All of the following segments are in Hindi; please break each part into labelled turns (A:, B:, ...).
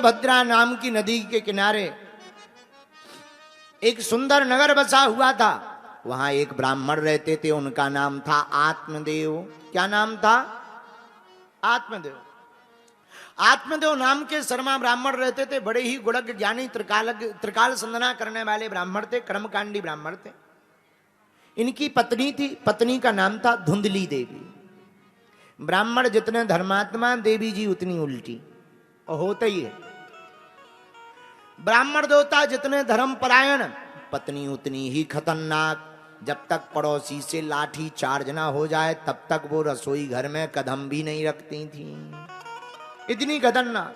A: तुंगभद्रा नाम की नदी के किनारे एक सुंदर नगर बसा हुआ था। वहां एक ब्राह्मण रहते थे, उनका नाम था आत्मदेव। क्या नाम था? आत्मदेव। आत्मदेव नाम के शर्मा ब्राह्मण रहते थे। बड़े ही गुणज्ञ ज्ञानी त्रिकाल संधना करने वाले ब्राह्मण थे, कर्मकांडी ब्राह्मण थे। इनकी पत्नी थी, पत्नी का नाम था धुंधली देवी। ब्राह्मण जितने धर्मात्मा, देवी जी उतनी उल्टी, और होता ही है। ब्राह्मण देवता जितने धर्मपरायण, पत्नी उतनी ही खतरनाक। जब तक पड़ोसी से लाठी चार्ज ना हो जाए तब तक वो रसोई घर में कदम भी नहीं रखती थी। इतनी खतरनाक,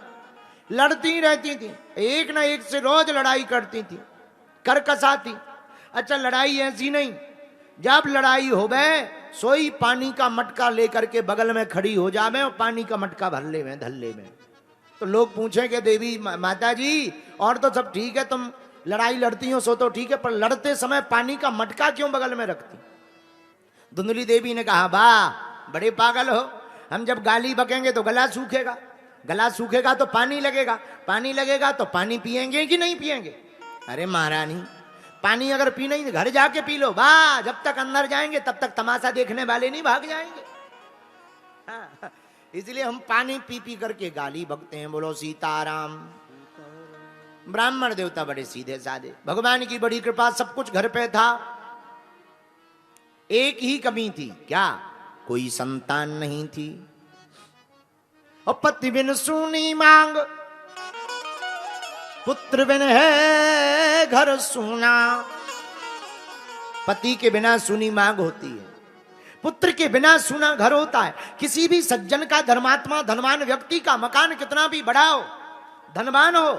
A: लड़ती रहती थी, एक ना एक से रोज लड़ाई करती थी, करकसाती। अच्छा, लड़ाई ऐसी नहीं, जब लड़ाई हो गए सोई पानी का मटका लेकर के बगल में खड़ी हो जावे और पानी का मटका भर ले में धल्ले में। तो लोग पूछेंगे देवी माता जी और तो सब ठीक है, तुम लड़ाई लड़ती हो सो तो ठीक है, पर लड़ते समय पानी का मटका क्यों बगल में रखती? धुंधली देवी ने कहा, वाह बड़े पागल हो, हम जब गाली बकेंगे तो गला सूखेगा, गला सूखेगा तो पानी लगेगा, पानी लगेगा तो पानी पिएंगे कि नहीं पिएंगे? अरे महारानी, पानी अगर पीना ही घर जाके पी लो, वाह, जब तक अंदर जाएंगे तब तक तमाशा देखने वाले नहीं भाग जाएंगे। हाँ, इसलिए हम पानी पी पी करके गाली बकते हैं। बोलो सीताराम। ब्राह्मण देवता बड़े सीधे साधे, भगवान की बड़ी कृपा, सब कुछ घर पे था। एक ही कमी थी, क्या? कोई संतान नहीं थी। और पति बिन सूनी मांग, पुत्र बिन है घर सूना। पति के बिना सूनी मांग होती है, पुत्र के बिना सूना घर होता है। किसी भी सज्जन का, धर्मात्मा धनवान व्यक्ति का मकान कितना भी बड़ा हो, धनवान हो,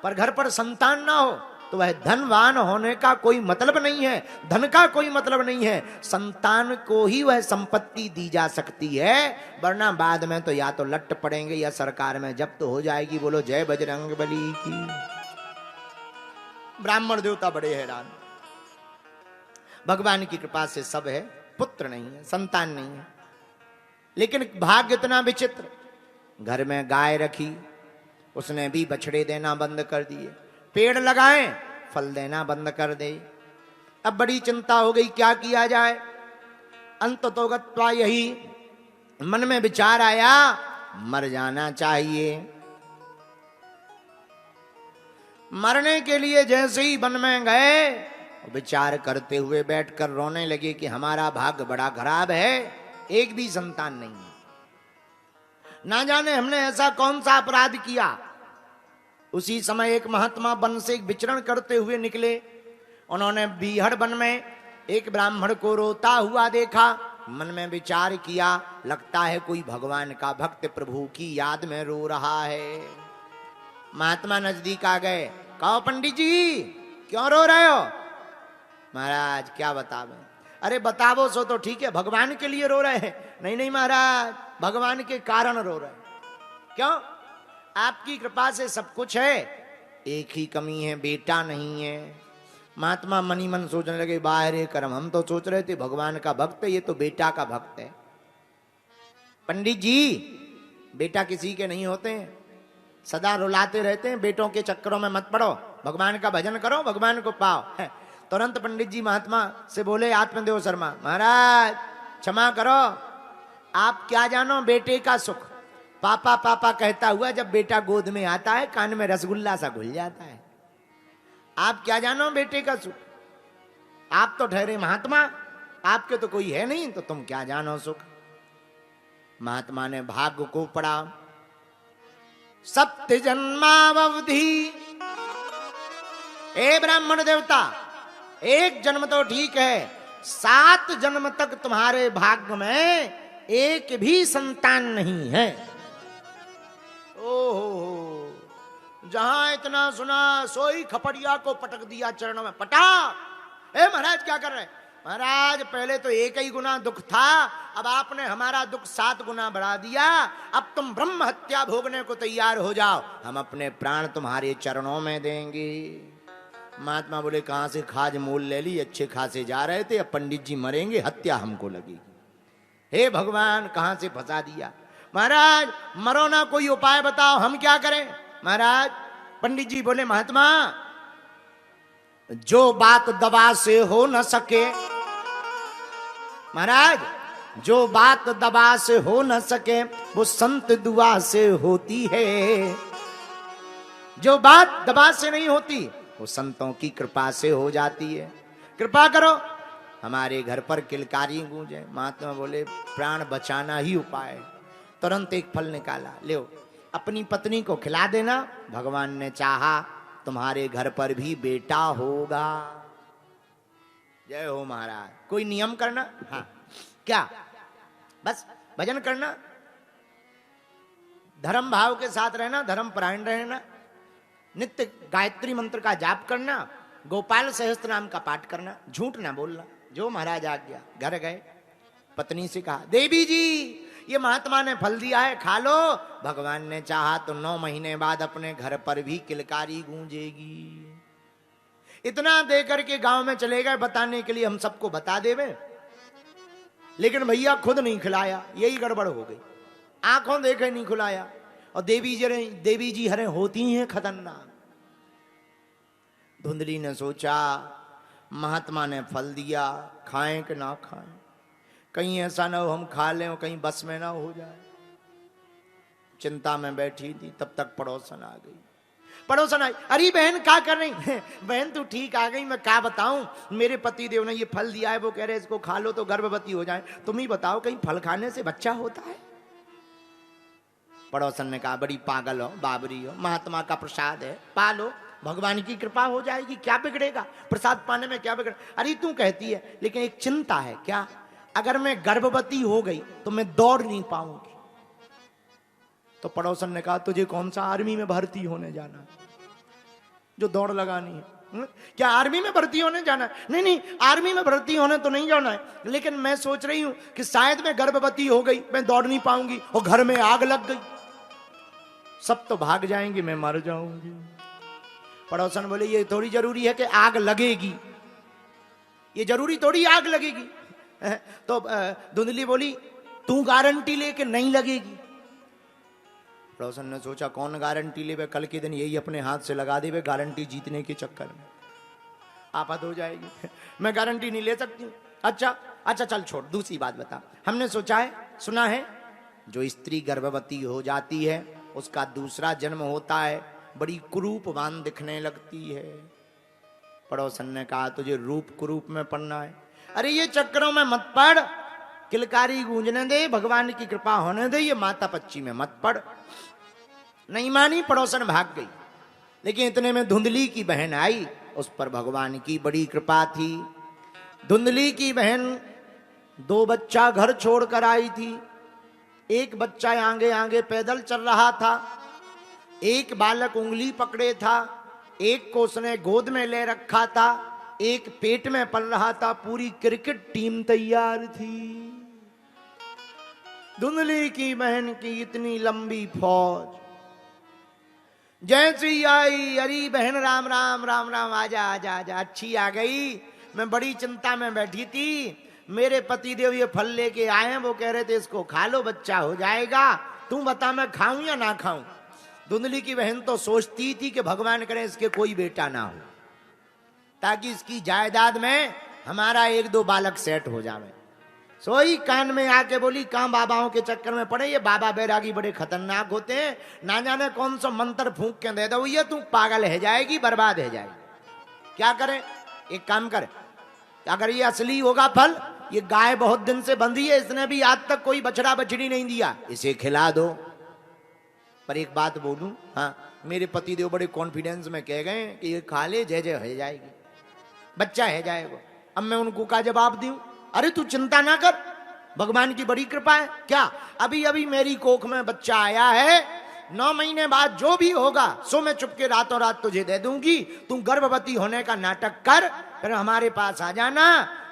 A: पर घर पर संतान ना हो तो वह धनवान होने का कोई मतलब नहीं है, धन का कोई मतलब नहीं है। संतान को ही वह संपत्ति दी जा सकती है, वरना बाद में तो या तो लट पड़ेंगे या सरकार में जब्त हो जाएगी। बोलो जय बजरंग बली की। ब्राह्मण देवता बड़े हैरान, भगवान की कृपा से सब है, पुत्र नहीं है, संतान नहीं है। लेकिन भाग्य इतना विचित्र, घर में गाय रखी, उसने भी बछड़े देना बंद कर दिए। पेड़ लगाए, फल देना बंद कर दे। अब बड़ी चिंता हो गई, क्या किया जाए। अंततोगत्वा यही मन में विचार आया, मर जाना चाहिए। मरने के लिए जैसे ही वन में गए, विचार करते हुए बैठकर रोने लगे कि हमारा भाग्य बड़ा खराब है, एक भी संतान नहीं है। ना जाने हमने ऐसा कौन सा अपराध किया। उसी समय एक महात्मा वन से विचरण करते हुए निकले। उन्होंने बीहड़ वन में एक ब्राह्मण को रोता हुआ देखा। मन में विचार किया, लगता है कोई भगवान का भक्त प्रभु की याद में रो रहा है। महात्मा नजदीक आ गए, कहो पंडित जी क्यों रो रहे हो? महाराज क्या बतावे? अरे बतावो सो तो ठीक है, भगवान के लिए रो रहे हैं? नहीं नहीं महाराज, भगवान के कारण रो रहे हैं। क्यों? आपकी कृपा से सब कुछ है, एक ही कमी है, बेटा नहीं है। महात्मा मनी मन सोचने लगे, बाहर कर्म, हम तो सोच रहे थे भगवान का भक्त है, ये तो बेटा का भक्त है। पंडित जी बेटा किसी के नहीं होते हैं, सदा रुलाते रहते हैं, बेटों के चक्करों में मत पड़ो, भगवान का भजन करो, भगवान को पाओ। तुरंत पंडित जी महात्मा से बोले, आत्मदेव शर्मा, महाराज क्षमा करो, आप क्या जानो बेटे का सुख। पापा पापा कहता हुआ जब बेटा गोद में आता है, कान में रसगुल्ला सा घुल जाता है। आप क्या जानो बेटे का सुख। आप तो ठहरे महात्मा, आपके तो कोई है नहीं, तो तुम क्या जानो सुख। महात्मा ने भाग्य को पढ़ा। सप्त जन्मावधि, ए ब्राह्मण देवता, एक जन्म तो ठीक है, 7 जन्म तक तुम्हारे भाग्य में एक भी संतान नहीं है। ओहो, जहां इतना सुना सोई खपड़िया को पटक दिया चरणों में, पटाक। ए महाराज क्या कर रहे हैं? महाराज पहले तो एक ही गुना दुख था, अब आपने हमारा दुख 7 गुना बढ़ा दिया। अब तुम ब्रह्म हत्या भोगने को तैयार हो जाओ, हम अपने प्राण तुम्हारे चरणों में देंगे। महात्मा बोले, कहां से खाज मोल ले ली, अच्छे खासे जा रहे थे, अब पंडित जी मरेंगे, हत्या हमको लगेगी। हे भगवान, कहां से फंसा दिया। महाराज मरो ना, कोई उपाय बताओ, हम क्या करें? महाराज पंडित जी बोले, महात्मा जो बात दवा से हो न सके, महाराज जो बात दवा से हो न सके वो संत दुआ से होती है। जो बात दवा से नहीं होती वो संतों की कृपा से हो जाती है। कृपा करो हमारे घर पर किलकारी गूंजे। महात्मा बोले, प्राण बचाना ही उपाय है। तुरंत एक फल निकाला, ले अपनी पत्नी को खिला देना, भगवान ने चाहा तुम्हारे घर पर भी बेटा होगा। जय हो महाराज। कोई नियम करना? हाँ, क्या बस भजन करना, धर्म भाव के साथ रहना, धर्म परायण रहना, नित्य गायत्री मंत्र का जाप करना, गोपाल सहस्त्र नाम का पाठ करना, झूठ ना बोलना। जो महाराज आ गया, घर गए, पत्नी से कहा, देवी जी ये महात्मा ने फल दिया है, खा लो। भगवान ने चाहा तो 9 महीने बाद अपने घर पर भी किलकारी गूंजेगी। इतना दे करके गांव में चले गए बताने के लिए, हम सबको बता देवे, लेकिन भैया खुद नहीं खिलाया, यही गड़बड़ हो गई। आंखों देखे नहीं खिलाया। और देवी जी हरे होती हैं खतरनाक। धुंधली ने सोचा महात्मा ने फल दिया, खाएं कि ना खाएं, कहीं ऐसा ना हो हम खा लें और कहीं बस में ना हो जाए। चिंता में बैठी थी, तब तक पड़ोसन आ गई। पड़ोसन आई, अरे बहन क्या कर रही? बहन तू ठीक आ गई, मैं क्या बताऊं, मेरे पति देव ने ये फल दिया है, वो कह रहे इसको खा लो तो गर्भवती हो जाए। तुम ही बताओ कहीं फल खाने से बच्चा होता है? पड़ोसन ने कहा, बड़ी पागल हो, बाबरी हो, महात्मा का प्रसाद है, पालो, भगवान की कृपा हो जाएगी, क्या बिगड़ेगा, प्रसाद पाने में क्या बिगड़। अरे तू कहती है, लेकिन एक चिंता है। क्या? अगर मैं गर्भवती हो गई तो मैं दौड़ नहीं पाऊंगी। तो पड़ोसन ने कहा, तुझे कौन सा आर्मी में भर्ती होने जाना जो दौड़ लगानी है? क्या आर्मी में भर्ती होने जाना है? नहीं नहीं, आर्मी में भर्ती होने तो नहीं जाना है, लेकिन मैं सोच रही हूं कि शायद मैं गर्भवती हो गई, मैं दौड़ नहीं पाऊंगी और घर में आग लग गई, सब तो भाग जाएंगे, मैं मर जाऊंगी। पड़ोसन बोले, ये थोड़ी जरूरी है कि आग लगेगी, ये जरूरी थोड़ी आग लगेगी। तो धुंधली बोली, तू गारंटी ले कि नहीं लगेगी? पड़ोसन ने सोचा, कौन गारंटी ले, कल के दिन यही अपने हाथ से लगा दे गारंटी जीतने के चक्कर में, आफत हो जाएगी। मैं गारंटी नहीं ले सकती। अच्छा चल छोड़, दूसरी बात बता। हमने सोचा है, सुना है, जो स्त्री गर्भवती हो जाती है उसका दूसरा जन्म होता है, बड़ी कुरूपवान दिखने लगती है। पड़ोसन ने कहा, तुझे रूप कुरूप में पढ़ना है? अरे ये चक्करों में मत पढ़, किलकारी गूंजने दे, भगवान की कृपा होने दे, ये माता पच्ची में मत पढ़। नहीं मानी, पड़ोसन भाग गई। लेकिन इतने में धुंधली की बहन आई, उस पर भगवान की बड़ी कृपा थी। धुंधली की बहन 2 बच्चा घर छोड़कर आई थी। एक बच्चा आगे आगे पैदल चल रहा था, एक बालक उंगली पकड़े था, एक को उसने गोद में ले रखा था, एक पेट में पल रहा था। पूरी क्रिकेट टीम तैयार थी। धुंधली की बहन की इतनी लंबी फौज जैसी आई, अरे बहन राम राम राम राम, आजा आजा आजा, अच्छी आ गई। मैं बड़ी चिंता में बैठी थी, मेरे पति देव ये फल लेके आए हैं, वो कह रहे थे इसको खा लो बच्चा हो जाएगा, तू बता मैं खाऊं या ना खाऊं। धुंधली की बहन तो सोचती थी कि भगवान करे इसके कोई बेटा ना हो, ताकि इसकी जायदाद में हमारा 1-2 बालक सेट हो जावे। सोई कान में आके बोली, कहां बाबाओं के चक्कर में पड़े, ये बाबा बैरागी बड़े खतरनाक होते हैं, ना जाने कौन सा मंत्र फूंक के दे दो, ये तू पागल है जाएगी, बर्बाद है जाएगी। क्या करे? एक काम करे, अगर ये असली होगा फल, ये गाय बहुत दिन से बंधी है, इसने भी आज तक कोई बछड़ा बछड़ी नहीं दिया, इसे खिला दो। पर एक बात बोलूं, हाँ, मेरे पति देव बड़े कॉन्फिडेंस में कह गए कि ये खा ले, जय जय हो जाएगी, बच्चा है जाएगा। अब मैं उनको क्या जवाब दूं? अरे तू चिंता ना कर, भगवान की बड़ी कृपा है। क्या? अभी अभी मेरी कोख में बच्चा आया है, 9 महीने बाद जो भी होगा सो मैं चुपके रातों रात तुझे दे दूंगी। तू गर्भवती होने का नाटक कर, फिर हमारे पास आ जाना,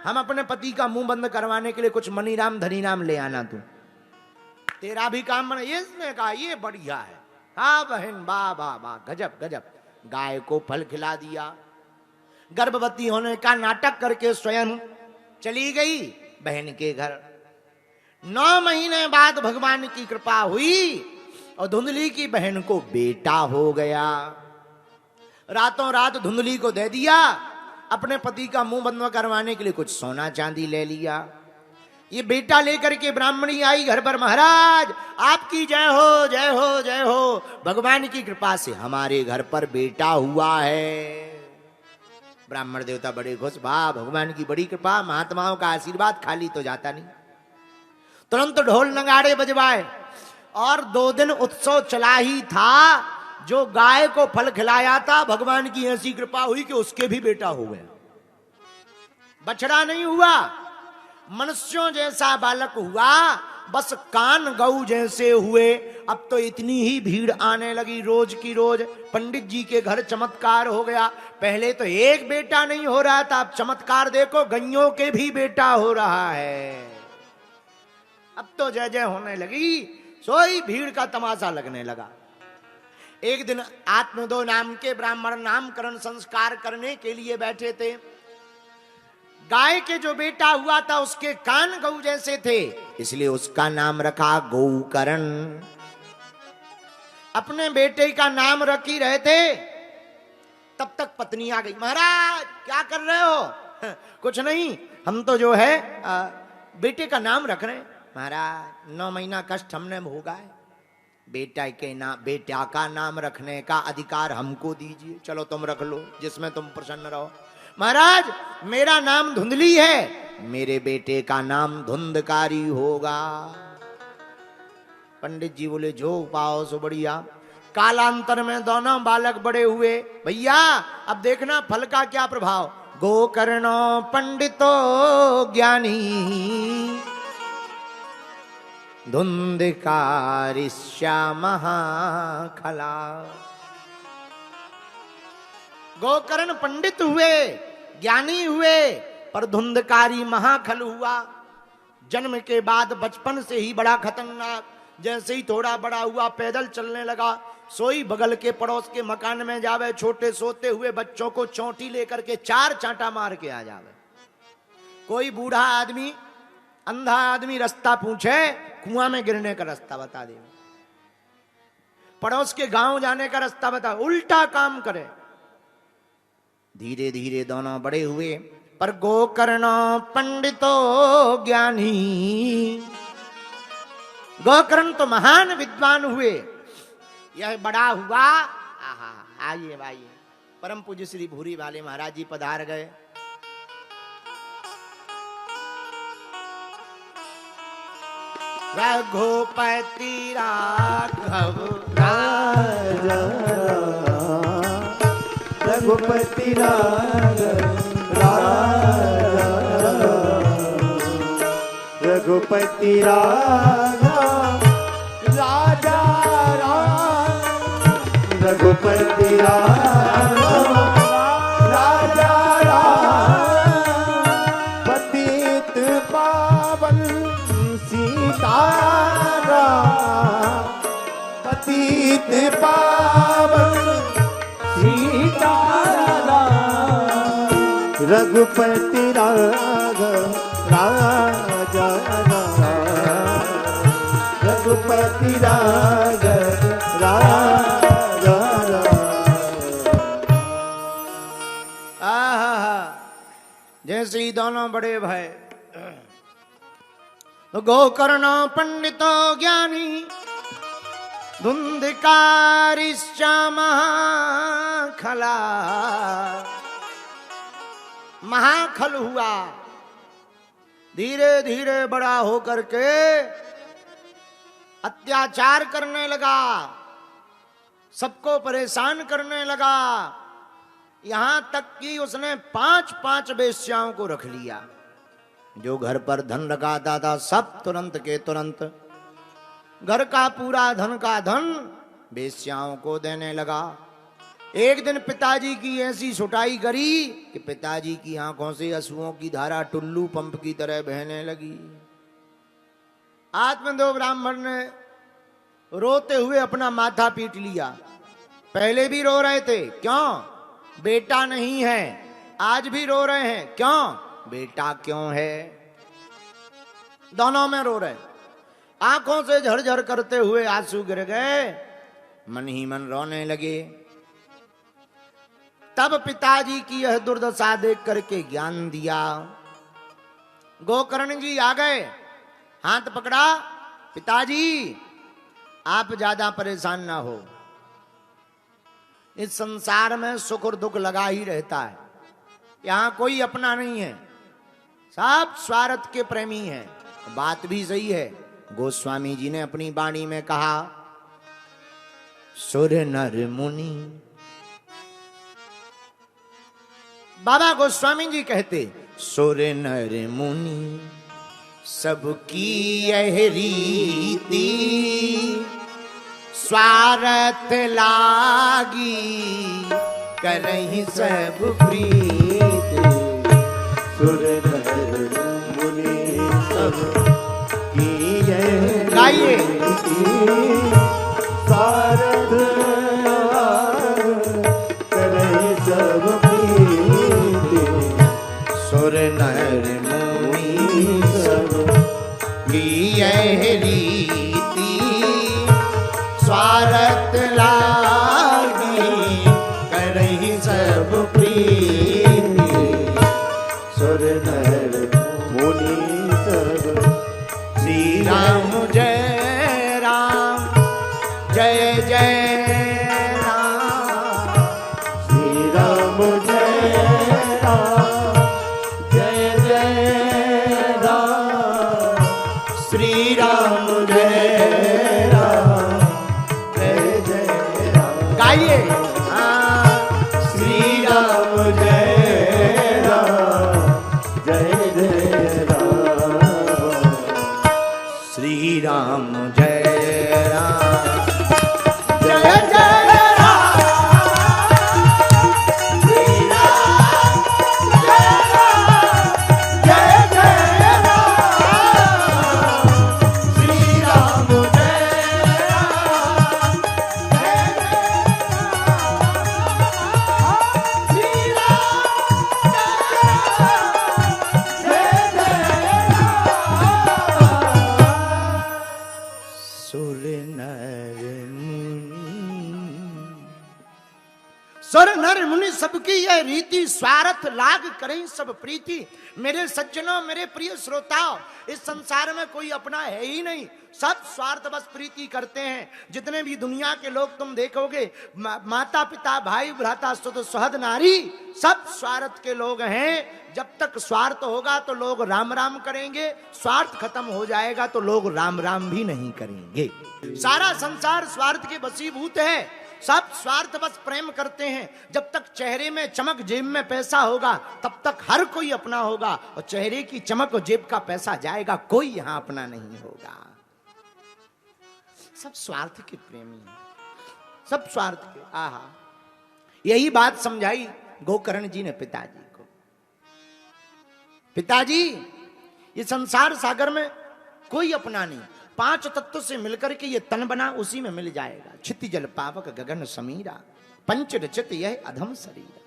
A: हम अपने पति का मुंह बंद करवाने के लिए कुछ मनीराम धनीराम ले आना, तू तेरा भी काम बना। ये इसने कहा, ये बढ़िया है। हाँ बहन, वाह वाह वाह, गजब गजब। गाय को फल खिला दिया, गर्भवती होने का नाटक करके स्वयं चली गई बहन के घर। 9 महीने बाद भगवान की कृपा हुई, और धुंधली की बहन को बेटा हो गया। रातों रात धुंधली को दे दिया, अपने पति का मुंह बंद करवाने के लिए कुछ सोना चांदी ले लिया। ये बेटा लेकर के ब्राह्मणी आई घर पर, महाराज आपकी जय हो जय हो जय हो, भगवान की कृपा से हमारे घर पर बेटा हुआ है। ब्राह्मण देवता बड़े खुश, वाह भगवान की बड़ी कृपा, महात्माओं का आशीर्वाद खाली तो जाता नहीं। तुरंत ढोल नगाड़े बजवाए और 2 दिन उत्सव चला ही था। जो गाय को फल खिलाया था, भगवान की ऐसी कृपा हुई कि उसके भी बेटा हो गया। बछड़ा नहीं हुआ, मनुष्यों जैसा बालक हुआ, बस कान गऊ जैसे हुए। अब तो इतनी ही भीड़ आने लगी, रोज की रोज पंडित जी के घर चमत्कार हो गया। पहले तो एक बेटा नहीं हो रहा था, अब चमत्कार देखो गइयों के भी बेटा हो रहा है। अब तो जय जय होने लगी, सोई भीड़ का तमाशा लगने लगा। एक दिन आत्मदो नाम के ब्राह्मण नामकरण संस्कार करने के लिए बैठे थे। गाय के जो बेटा हुआ था उसके कान गऊ जैसे थे, इसलिए उसका नाम रखा गौकरण। अपने बेटे का नाम रख ही रहे थे, तब तक पत्नी आ गई। महाराज क्या कर रहे हो? कुछ नहीं, हम तो जो है बेटे का नाम रख रहे हैं। महाराज 9 महीना कष्ट हमने भोगा है, बेटा का नाम रखने का अधिकार हमको दीजिए। चलो तुम रख लो, जिसमें तुम प्रसन्न रहो। महाराज मेरा नाम धुंधली है, मेरे बेटे का नाम धुंधकारी होगा। पंडित जी बोले जो पाओ सो बढ़िया। कालांतर में दोनों बालक बड़े हुए। भैया अब देखना फल का क्या प्रभाव। गोकर्णो पंडितो ज्ञानी धुंधकारिष्या महाखला। गोकर्ण पंडित हुए, ज्ञानी हुए, पर धुंधकारी महाखल हुआ। जन्म के बाद बचपन से ही बड़ा खतरनाक। जैसे ही थोड़ा बड़ा हुआ पैदल चलने लगा, सोई बगल के पड़ोस के मकान में जावे, छोटे सोते हुए बच्चों को चोटी लेकर के 4 चांटा मार के आ जावे। कोई बूढ़ा आदमी, अंधा आदमी रास्ता पूछे, कुआं में गिरने का रास्ता बता दे, पड़ोस के गांव जाने का रास्ता बता, उल्टा काम करे। धीरे धीरे दोनों बड़े हुए, पर गोकर्ण पंडितो ज्ञानी। गोकर्ण तो महान विद्वान हुए, यह बड़ा हुआ। आहा, आइए आइए, परम पूज्य श्री भूरी वाले महाराज जी पधार गए। रघुपति राघव राजा,
B: रघुपति राघव राजा, रघुपति राघव राजा राम, रघुपति राघव राजा राम, पतित पावन सीताराम, पतित पावन सीताराम, रघुपति राघव राजा राम, रघुपति राघव राजा
A: राम। जैसे ही दोनों बड़े भाई, गोकर्ण पंडितो ज्ञानी धुंधकारिश्च महाखला। महाखल हुआ, धीरे धीरे बड़ा होकर के अत्याचार करने लगा, सबको परेशान करने लगा। यहां तक कि उसने 5-5 वेश्याओं को रख लिया। जो घर पर धन रखाता था सब तुरंत के तुरंत घर का पूरा धन का धन वेश्याओं को देने लगा। एक दिन पिताजी की ऐसी सुटाई करी कि पिताजी की आंखों से अश्रुओं की धारा टुल्लू पंप की तरह बहने लगी। आत्मदेव ब्राह्मण ने रोते हुए अपना माथा पीट लिया। पहले भी रो रहे थे, क्यों? बेटा नहीं है। आज भी रो रहे हैं, क्यों? बेटा क्यों है? दोनों में रो रहे। आंखों से झरझर करते हुए आंसू गिर गए, मन ही मन रोने लगे। तब पिताजी की यह दुर्दशा देख करके ज्ञान दिया। गोकर्ण जी आ गए, हाथ पकड़ा, पिताजी आप ज्यादा परेशान ना हो, इस संसार में सुख और दुख लगा ही रहता है, यहां कोई अपना नहीं है, सब स्वार्थ के प्रेमी हैं। बात भी सही है। गोस्वामी जी ने अपनी वाणी में कहा, सुर नर मुनि, बाबा गोस्वामी जी कहते, सुर नर मुनि सबकी यह रीति, स्वार्थ लागी करहि सब प्रीति।
B: सुर नर मुनि सब की यह
A: गाइए।
B: स्वार्थ करहि सब प्रीति।
A: सुर नर मुनि सब की यह रीति, स्वार्थ लागी करहि सब प्रीति।
B: सुर नर मुनि सब
A: श्री राम जय राम, जय जय राम,
B: श्री राम जय राम, जय जय राम,
A: श्री राम जय राम, जय जय राम। गाइए।
B: श्री राम जय राम, जय जय राम,
A: श्री राम जय राम, जय जय राम, श्री राम जय राम, जय जय राम, श्री राम जय राम, जय जय सुर नर मुनि सबकी यह रीति, स्वार्थ लाग करें सब प्रीति। मेरे सज्जनों, मेरे प्रिय श्रोताओ, इस संसार में कोई अपना है ही नहीं, सब स्वार्थ बस प्रीति करते हैं। जितने भी दुनिया के लोग तुम देखोगे, माता पिता भाई भ्राता सुत सुहद नारी, सब स्वार्थ के लोग हैं। जब तक स्वार्थ होगा तो लोग राम राम करेंगे, स्वार्थ खत्म हो जाएगा तो लोग राम राम भी नहीं करेंगे। सारा संसार स्वार्थ के वशीभूत है, सब स्वार्थ बस प्रेम करते हैं। जब तक चेहरे में चमक, जेब में पैसा होगा, तब तक हर कोई अपना होगा, और चेहरे की चमक और जेब का पैसा जाएगा, कोई यहां अपना नहीं होगा। सब स्वार्थ के प्रेमी हैं, सब स्वार्थ के। आहा, यही बात समझाई गोकर्ण जी ने पिताजी को। पिताजी, ये संसार सागर में कोई अपना नहीं, 5 तत्व से मिलकर के ये तन बना, उसी में मिल जाएगा। क्षिति जल पावक गगन समीरा, पंच रचित यह अधम शरीर।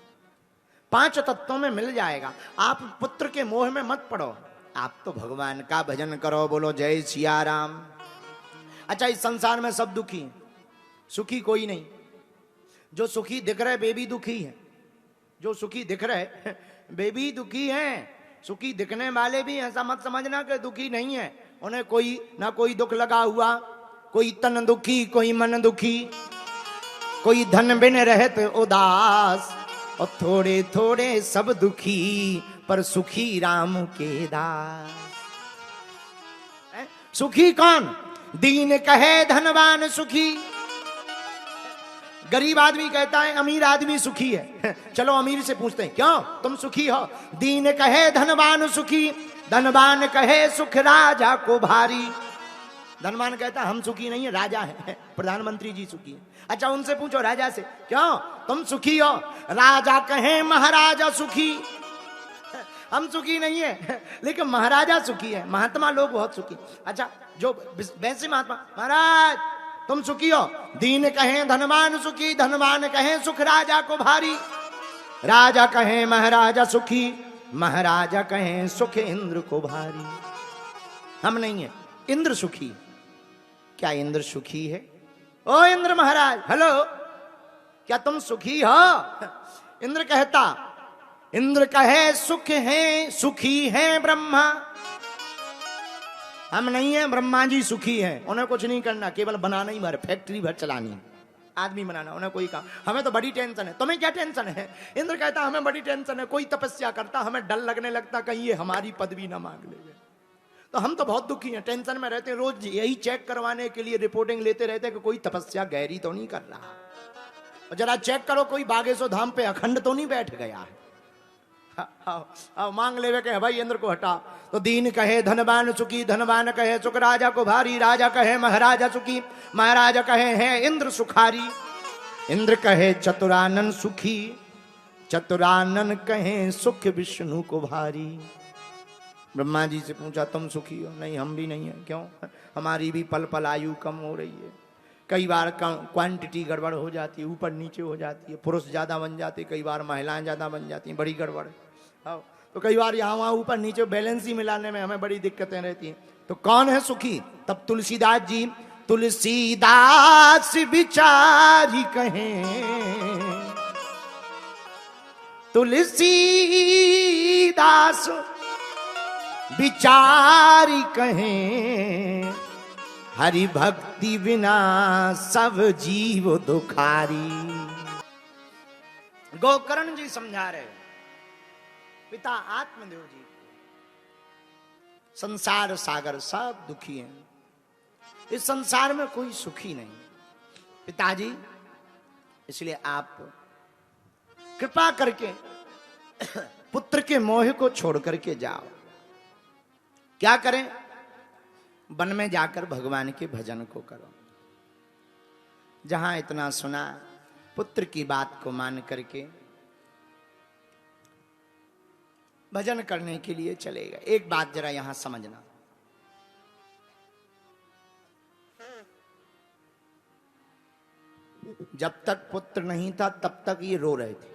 A: 5 तत्वों में मिल जाएगा। आप पुत्र के मोह में मत पड़ो, आप तो भगवान का भजन करो, बोलो जय सिया राम। अच्छा, इस संसार में सब दुखी हैं, सुखी कोई नहीं। जो सुखी दिख रहे बेबी दुखी है, जो सुखी दिख रहे बेबी दुखी हैं। सुखी दिखने वाले भी ऐसा मत समझना कि दुखी नहीं है, उन्हें कोई ना कोई दुख लगा हुआ, कोई तन दुखी, कोई मन दुखी, कोई धन बिन रहत उदास, और थोड़े थोड़े सब दुखी, पर सुखी राम के दास। सुखी कौन? दीन कहे धनवान सुखी। गरीब आदमी कहता है अमीर आदमी सुखी है। चलो अमीर से पूछते हैं, क्यों तुम सुखी हो? दीन कहे धनवान सुखी, धनवान कहे सुख राजा को भारी। धनवान कहता हम सुखी नहीं है, राजा है, प्रधानमंत्री जी सुखी है। अच्छा, उनसे पूछो राजा से, क्यों तुम सुखी हो? राजा कहे महाराजा सुखी। हम सुखी नहीं है, लेकिन महाराजा सुखी है, महात्मा लोग बहुत सुखी। अच्छा, जो वैसे महात्मा, महाराज तुम सुखी हो? दीन कहे धनवान सुखी, धनवान कहे सुख राजा को भारी। राजा कहे महाराजा सुखी, महाराजा कहे सुख इंद्र को भारी। हम नहीं है, इंद्र सुखी, क्या इंद्र सुखी है? ओ इंद्र महाराज, हेलो, क्या तुम सुखी हो? इंद्र कहता, इंद्र कहे सुख है, सुखी है ब्रह्मा। हम नहीं है, ब्रह्मा जी सुखी हैं, उन्हें कुछ नहीं करना, केवल बनाना ही भर, फैक्ट्री भर चलानी, आदमी बनाना, उन्हें कोई काम। हमें तो बड़ी टेंशन है। तुम्हें क्या टेंशन है? इंद्र कहता हमें बड़ी टेंशन है, कोई तपस्या करता हमें डर लगने लगता कहीं ये हमारी पदवी ना मांग ले। तो हम तो बहुत दुखी हैं, टेंशन में रहते हैं, रोज यही चेक करवाने के लिए रिपोर्टिंग लेते रहते हैं कि कोई तपस्या गहरी तो नहीं कर रहा, और जरा चेक करो कोई बागेश्वर धाम पे अखंड तो नहीं बैठ गया है। मांग लेवे के भाई इंद्र को हटा। तो दीन कहे धनवान सुखी, धनवान कहे सुख राजा को भारी, राजा कहे महाराजा सुखी, महाराजा कहे है इंद्र सुखारी। इंद्र कहे चतुरानन सुखी, चतुरानन कहे सुख विष्णु को भारी। ब्रह्मा जी से पूछा तुम सुखी हो? नहीं, हम भी नहीं है। क्यों? हमारी भी पल पल आयु कम हो रही है, कई बार क्वांटिटी गड़बड़ हो जाती है, ऊपर नीचे हो जाती है, पुरुष ज्यादा बन जाते, कई बार महिलाएं ज्यादा बन जाती हैं, बड़ी गड़बड़। तो कई बार यहाँ वहाँ ऊपर नीचे बैलेंस ही मिलाने में हमें बड़ी दिक्कतें रहती हैं। तो कौन है सुखी? तब तुलसीदास जी, तुलसीदास विचारी कहें, तुलसीदास विचारी कहें, हरि भक्ति बिना सब जीव दुखारी। गोकर्ण जी समझा रहे, पिता आत्मदेव जी, संसार सागर सब दुखी हैं, इस संसार में कोई सुखी नहीं। पिताजी, इसलिए आप कृपा करके पुत्र के मोह को छोड़ करके जाओ। क्या करें? वन में जाकर भगवान के भजन को करो। जहां इतना सुना, पुत्र की बात को मान करके भजन करने के लिए चले गए। एक बात जरा यहां समझना, जब तक पुत्र नहीं था तब तक ये रो रहे थे,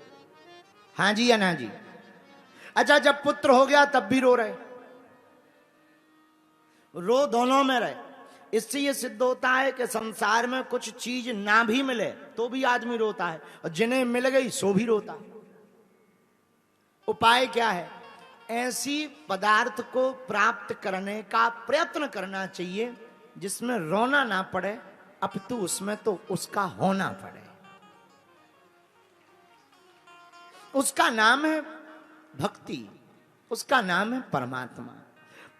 A: हाँ जी या ना जी? अच्छा, जब पुत्र हो गया तब भी रो रहे, रो दोनों में रहे। इससे ये सिद्ध होता है कि संसार में कुछ चीज ना भी मिले तो भी आदमी रोता है, और जिन्हें मिल गई सो भी रोता है। उपाय क्या है? ऐसी पदार्थ को प्राप्त करने का प्रयत्न करना चाहिए जिसमें रोना ना पड़े, अपितु उसमें तो उसका होना पड़े। उसका नाम है भक्ति, उसका नाम है परमात्मा।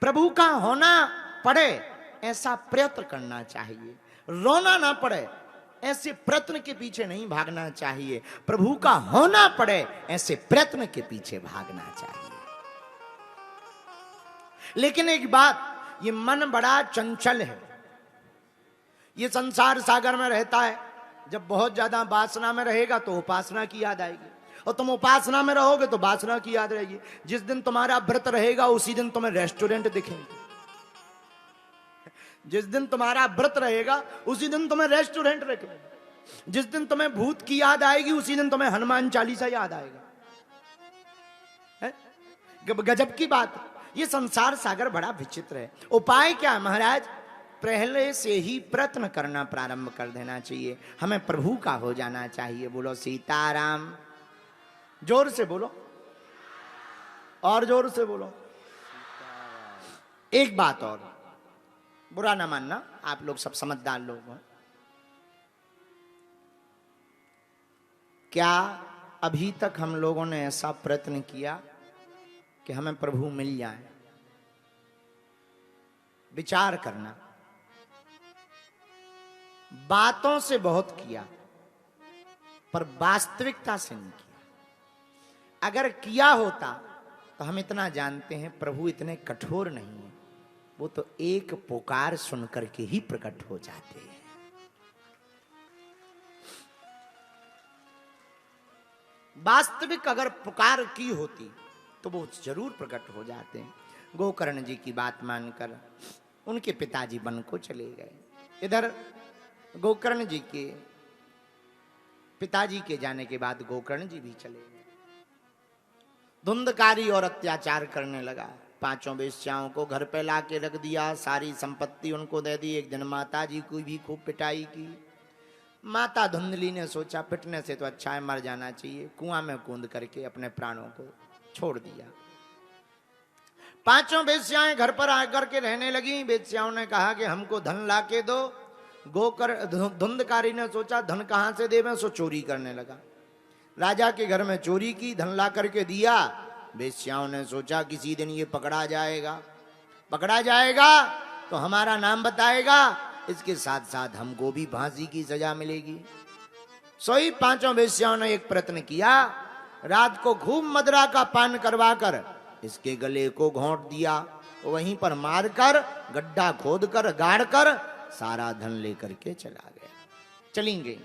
A: प्रभु का होना पड़े ऐसा प्रयत्न करना चाहिए, रोना ना पड़े ऐसे प्रयत्न के पीछे नहीं भागना चाहिए, प्रभु का होना पड़े ऐसे प्रयत्न के पीछे भागना चाहिए। लेकिन एक बात, ये मन बड़ा चंचल है, ये संसार सागर में रहता है। जब बहुत ज्यादा वासना में रहेगा तो उपासना की याद आएगी, और तुम उपासना में रहोगे तो वासना की याद रहेगी। जिस दिन तुम्हारा व्रत रहेगा उसी दिन तुम्हें रेस्टोरेंट दिखेंगे, जिस दिन तुम्हारा व्रत रहेगा उसी दिन तुम्हें रेस्टोरेंट रखेंगे, जिस दिन तुम्हें भूत की याद आएगी उसी दिन तुम्हें हनुमान चालीसा याद आएगा। गजब की बात, ये संसार सागर बड़ा विचित्र है। उपाय क्या महाराज? पहले से ही प्रयत्न करना प्रारंभ कर देना चाहिए। हमें प्रभु का हो जाना चाहिए। बोलो सीताराम, जोर से बोलो, और जोर से बोलो। एक बात और, बुरा ना मानना, आप लोग सब समझदार लोग हैं। क्या अभी तक हम लोगों ने ऐसा प्रयत्न किया कि हमें प्रभु मिल जाए? विचार करना। बातों से बहुत किया पर वास्तविकता से नहीं किया। अगर किया होता तो हम इतना जानते हैं, प्रभु इतने कठोर नहीं है, वो तो एक पुकार सुन करके ही प्रकट हो जाते हैं। वास्तविक अगर पुकार की होती तो वो जरूर प्रकट हो जाते हैं। गोकर्ण जी की बात मानकर उनके पिताजी वन को चले गए। इधर गोकर्ण जी के पिताजी के जाने के बाद गोकर्ण जी भी चले गए। धुंधकारी और अत्याचार करने लगा, पांचों वेश्याओं को घर पे ला के रख दिया, सारी संपत्ति उनको दे दी। एक दिन माता जी को भी खूब पिटाई की। माता धुंधली ने सोचा पिटने से तो अच्छा है मर जाना चाहिए, कुआं में कूद करके अपने प्राणों को छोड़ दिया। पांचों वेश्याएं घर पर आकर के रहने लगी। वेश्याओं ने कहा कि हमको धन ला के दो। धुंधकारी ने सोचा धन कहां से देवें, सो चोरी करने लगा। राजा के घर में चोरी की, धन ला करके दिया। वेश्याओं ने सोचा किसी दिन ये पकड़ा जाएगा तो हमारा नाम बताएगा, इसके साथ साथ हमको भी फांसी की सजा मिलेगी। सोई पांचों वेश्याओं ने एक प्रयत्न किया। रात को खूब मदरा का पान करवाकर इसके गले को घोंट दिया, वहीं पर मारकर गड्ढा खोदकर गाड़कर सारा धन लेकर के चली गई।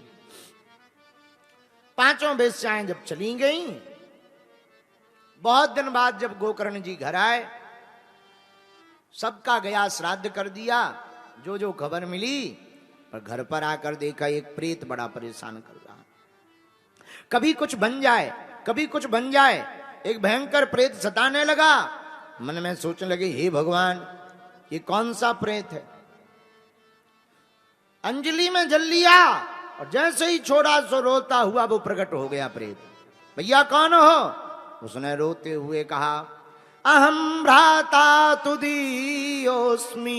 A: पांचों वेश्याएं जब चली गई, बहुत दिन बाद जब गोकर्ण जी घर आए, सबका गया श्राद्ध कर दिया, जो खबर मिली। पर घर पर आकर देखा एक प्रेत बड़ा परेशान कर रहा, कभी कुछ बन जाए। एक भयंकर प्रेत सताने लगा। मन में सोचने लगे हे भगवान ये कौन सा प्रेत है। अंजलि में जल लिया और जैसे ही छोड़ा सो रोता हुआ वो प्रकट हो गया प्रेत। भैया कौन हो? उसने रोते हुए कहा अहम भ्राता तुदीयोस्मि।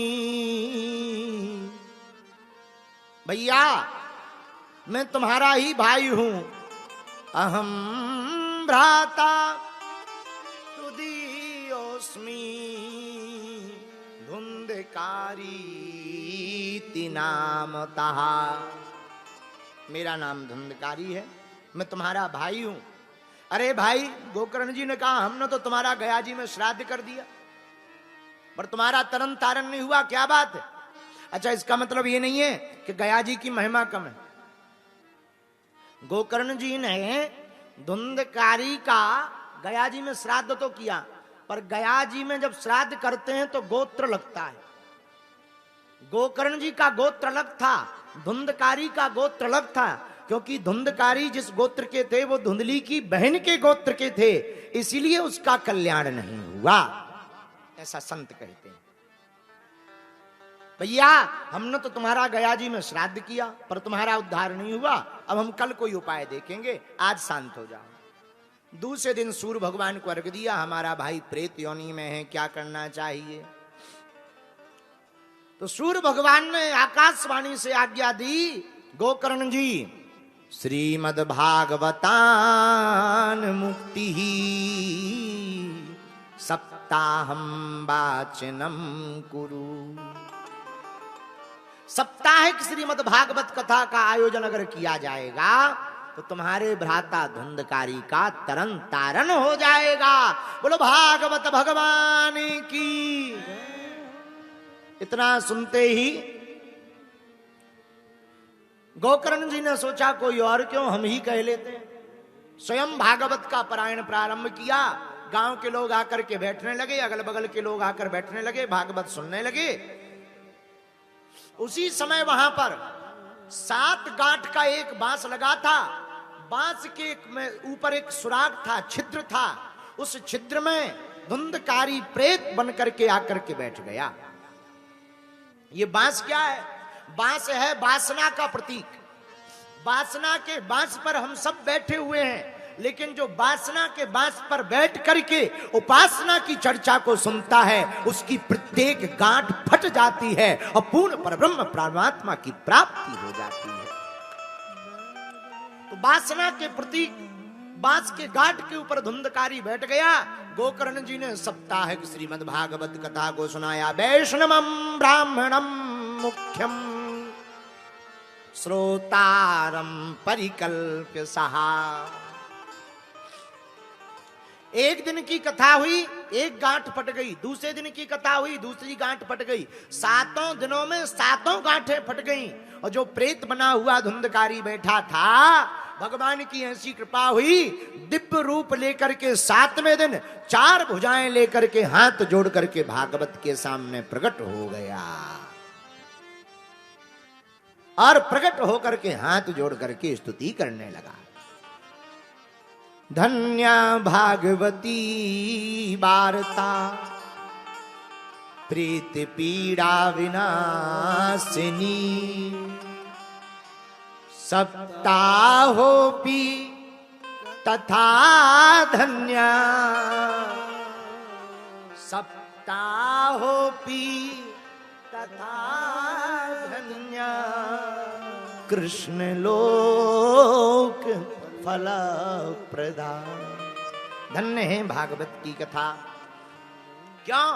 A: भैया मैं तुम्हारा ही भाई हूं। अहम भ्राता तुदीयोस्मि धुंधकारी नामतः। मेरा नाम धुंधकारी है, मैं तुम्हारा भाई हूं। अरे भाई, गोकर्ण जी ने कहा हमने तो तुम्हारा गया जी में श्राद्ध कर दिया, पर तुम्हारा तरन तारण नहीं हुआ, क्या बात है? अच्छा, इसका मतलब ये नहीं है कि गया जी की महिमा कम है। गोकर्ण जी ने धुंधकारी का गया जी में श्राद्ध तो किया, पर गया जी में जब श्राद्ध करते हैं तो गोत्र लगता है। गोकर्ण जी का गोत्र अलग था, धुंधकारी का गोत्र अलग था, क्योंकि धुंधकारी जिस गोत्र के थे वो धुंधली की बहन के गोत्र के थे, इसीलिए उसका कल्याण नहीं हुआ, ऐसा संत कहते हैं। भैया हमने तो तुम्हारा गया जी में श्राद्ध किया, पर तुम्हारा उद्धार नहीं हुआ, अब हम कल कोई उपाय देखेंगे, आज शांत हो जाओ। दूसरे दिन सूर्य भगवान को अर्घ दिया, हमारा भाई प्रेत योनि में है, क्या करना चाहिए? तो सूर्य भगवान ने आकाशवाणी से आज्ञा दी, गोकर्ण जी श्रीमद् भागवतान मुक्ति सप्ताहम वाचनम कुरु। साप्ताहिक श्रीमद् भागवत कथा का आयोजन अगर किया जाएगा तो तुम्हारे भ्राता धुंधकारी का तरन तारण हो जाएगा। बोलो भागवत भगवान की। इतना सुनते ही गोकर्ण जी ने सोचा कोई और क्यों, हम ही कह लेते हैं। स्वयं भागवत का पारायण प्रारंभ किया। गांव के लोग आकर के बैठने लगे, अगल बगल के लोग आकर बैठने लगे, भागवत सुनने लगे। उसी समय वहां पर 7 गांठ का एक बांस लगा था। बांस के ऊपर एक सुराग था, छिद्र था। उस छिद्र में धुंधकारी प्रेत बन करके आकर के बैठ गया। ये बांस क्या है? बांस है वासना का प्रतीक। वासना के बांस पर हम सब बैठे हुए हैं, लेकिन जो वासना के बांस पर बैठ करके उपासना की चर्चा को सुनता है, उसकी प्रत्येक गांठ फट जाती है और पूर्ण परब्रह्म परमात्मा की प्राप्ति हो जाती है। तो वासना के प्रतीक बांस के गांठ के ऊपर धुंधकारी बैठ गया। गोकर्ण जी ने साप्ताहिक श्रीमद् भागवत कथा को सुनाया। वैष्णवम ब्राह्मणम मुख्यम श्रोतारम परिकल्प्य सहा। एक दिन की कथा हुई, एक गांठ फट गई। दूसरे दिन की कथा हुई, दूसरी गांठ फट गई। 7 दिनों में 7 गांठें फट गईं। और जो प्रेत बना हुआ धुंधकारी बैठा था, भगवान की ऐसी कृपा हुई, दिव्य रूप लेकर के 7वें दिन 4 भुजाएं लेकर के हाथ जोड़ करके भागवत के सामने प्रकट हो गया। और प्रकट होकर के हाथ जोड़ करके स्तुति करने लगा। धन्या भागवती वार्ता प्रीति पीड़ा विनाशिनी सप्ताहोपि तथा धन्या सप्ताहोपि तथा धन्या कृष्ण लोक फल प्रदा। धन्य है भागवत की कथा। क्यों?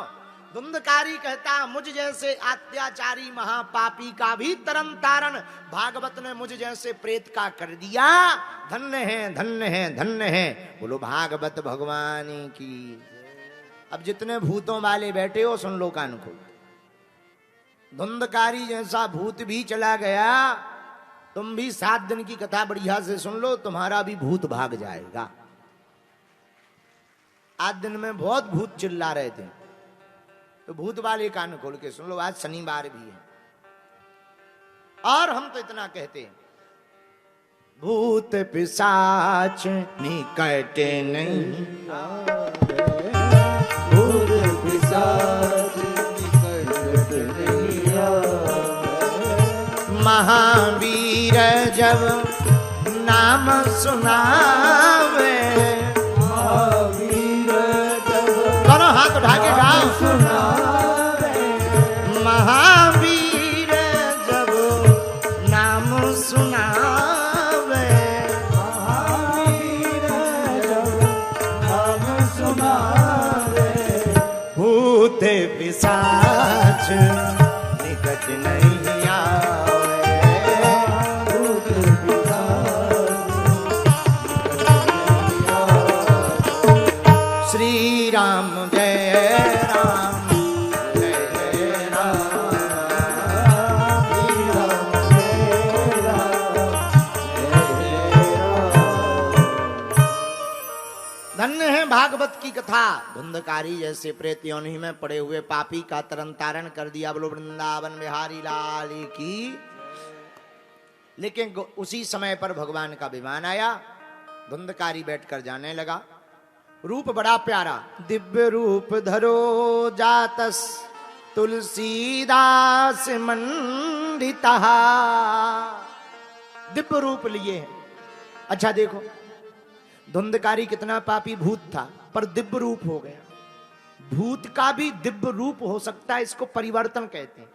A: धुंधकारी कहता मुझ जैसे अत्याचारी महापापी का भी तरन तारण भागवत ने मुझ जैसे प्रेत का कर दिया। धन्य है धन्य है धन्य है। बोलो भागवत भगवान की। अब जितने भूतों वाले बैठे हो सुन लो कान को। धुंधकारी जैसा भूत भी चला गया, तुम भी 7 दिन की कथा बढ़िया से सुन लो, तुम्हारा भी भूत भाग जाएगा। आज दिन में बहुत भूत चिल्ला रहे थे, तो भूत वाले कान खोल के सुन लो। आज शनिवार भी है और हम तो इतना कहते हैं, भूत पिशाच निकट नहीं,
B: भूत पिशाच निकट नहीं
A: महावीर जब नाम सुनावे,
B: महावीर जब
A: दोनों हाथ उठा के गाओ।
B: सुनावे,
A: महावीर जब नाम सुनावे,
B: महावीर जब नाम सुनावे,
A: भूत पिशाच निकट नहीं आवे,
B: भूत पिशाच निकट नहीं आवे।
A: श्री राम जय राम जय जय राम।
B: श्री राम जय राम जय राम।
A: धन्य है भागवत की कथा। धुंधकारी जैसे प्रेत योनि में पड़े हुए पापी का तरन तारण कर दिया। बोलो वृंदावन बिहारी लाल की। लेकिन उसी समय पर भगवान का विमान आया, धुंधकारी बैठकर जाने लगा। रूप बड़ा प्यारा, दिव्य रूप धरो जातस तुलसीदास मंडिता। दिव्य रूप लिए हैं। अच्छा देखो, धुंधकारी कितना पापी भूत था, पर दिव्य रूप हो गया। भूत का भी दिव्य रूप हो सकता है, इसको परिवर्तन कहते हैं।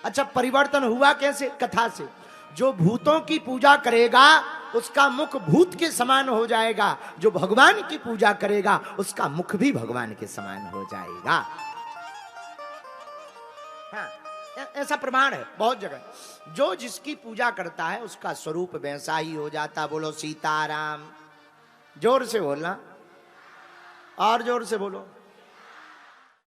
A: अच्छा, परिवर्तन हुआ कैसे? कथा से। जो भूतों की पूजा करेगा उसका मुख भूत के समान हो जाएगा, जो भगवान की पूजा करेगा उसका मुख भी भगवान के समान हो जाएगा। हाँ, ऐसा प्रमाण है बहुत जगह। जो जिसकी पूजा करता है उसका स्वरूप वैसा ही हो जाता। बोलो सीताराम। जोर से बोलना और जोर से बोलो।